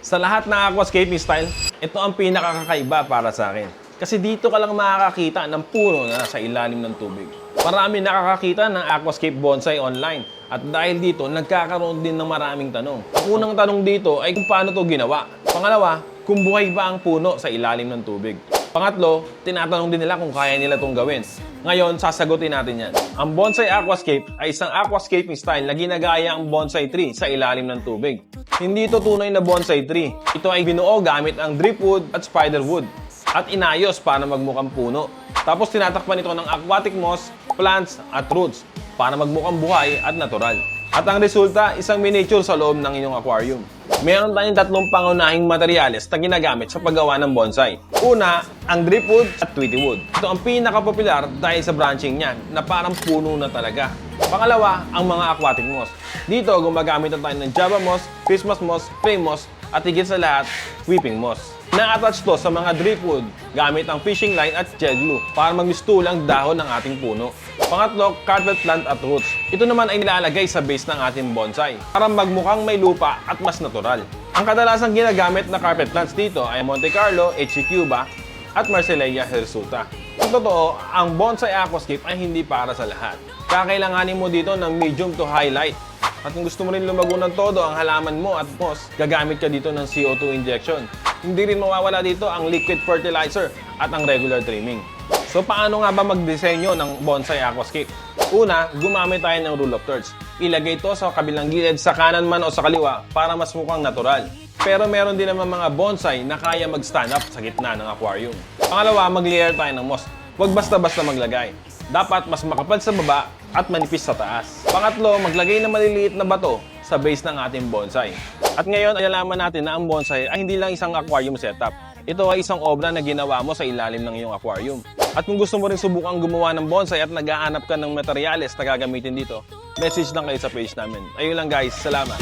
Sa lahat ng aquascaping style, ito ang pinakakakaiba para sa akin. Kasi dito ka lang makakakita ng puno na nasa ilalim ng tubig. Marami nakakakita ng aquascape bonsai online. At dahil dito, nagkakaroon din ng maraming tanong. Ang unang tanong dito ay kung paano to ginawa. Pangalawa, kung buhay ba ang puno sa ilalim ng tubig. Pangatlo, tinatanong din nila kung kaya nila itong gawin. Ngayon, sasagutin natin yan. Ang bonsai aquascape ay isang aquascaping style na ginagaya ang bonsai tree sa ilalim ng tubig. Hindi ito tunay na bonsai tree. Ito ay binuo gamit ang driftwood at spiderwood at inayos para magmukhang puno. Tapos tinatakpan ito ng aquatic moss, plants at roots para magmukhang buhay at natural. At ang resulta, isang miniature sa loob ng inyong aquarium. Meron tayong tatlong pangunahing materyales na ginagamit sa paggawa ng bonsai. Una, ang driftwood at tweetywood. Ito ang pinakapopular dahil sa branching niya na parang puno na talaga. Pangalawa, ang mga aquatic moss. Dito, gumagamit na tayo ng Java moss, Christmas moss, flame moss, at higit sa lahat, weeping moss. Na-attach to sa mga driftwood gamit ang fishing line at gel glue para magmistulang dahon ng ating puno. Pangatlo, carpet plant at roots. Ito naman ay nilalagay sa base ng ating bonsai para magmukhang may lupa at mas natural. Ang kadalasang ginagamit na carpet plants dito ay Monte Carlo, HC Cuba, at Marcellea hirsuta. Ang totoo, ang bonsai aquascape ay hindi para sa lahat. Kakailanganin mo dito ng medium to high light. At kung gusto mo rin lumago ng todo ang halaman mo at moss, gagamit ka dito ng CO2 injection. Hindi rin mawawala dito ang liquid fertilizer at ang regular trimming. So paano nga ba magdisenyo ng bonsai aquascape? Una, gumamit tayo ng rule of thirds. Ilagay ito sa kabilang gilid sa kanan man o sa kaliwa para mas mukhang natural. Pero meron din naman mga bonsai na kaya mag-stand up sa gitna ng aquarium. Pangalawa, mag-layer tayo ng moss. Huwag basta-basta maglagay. Dapat mas makapal sa baba at manipis sa taas. Pangatlo, maglagay ng maliliit na bato sa base ng ating bonsai. At ngayon, ay alaman natin na ang bonsai ay hindi lang isang aquarium setup. Ito ay isang obra na ginawa mo sa ilalim ng iyong aquarium. At kung gusto mo rin subukang gumawa ng bonsai at naghahanap ka ng materyales na gagamitin dito, message lang kayo sa page namin. Ayun lang guys, salamat!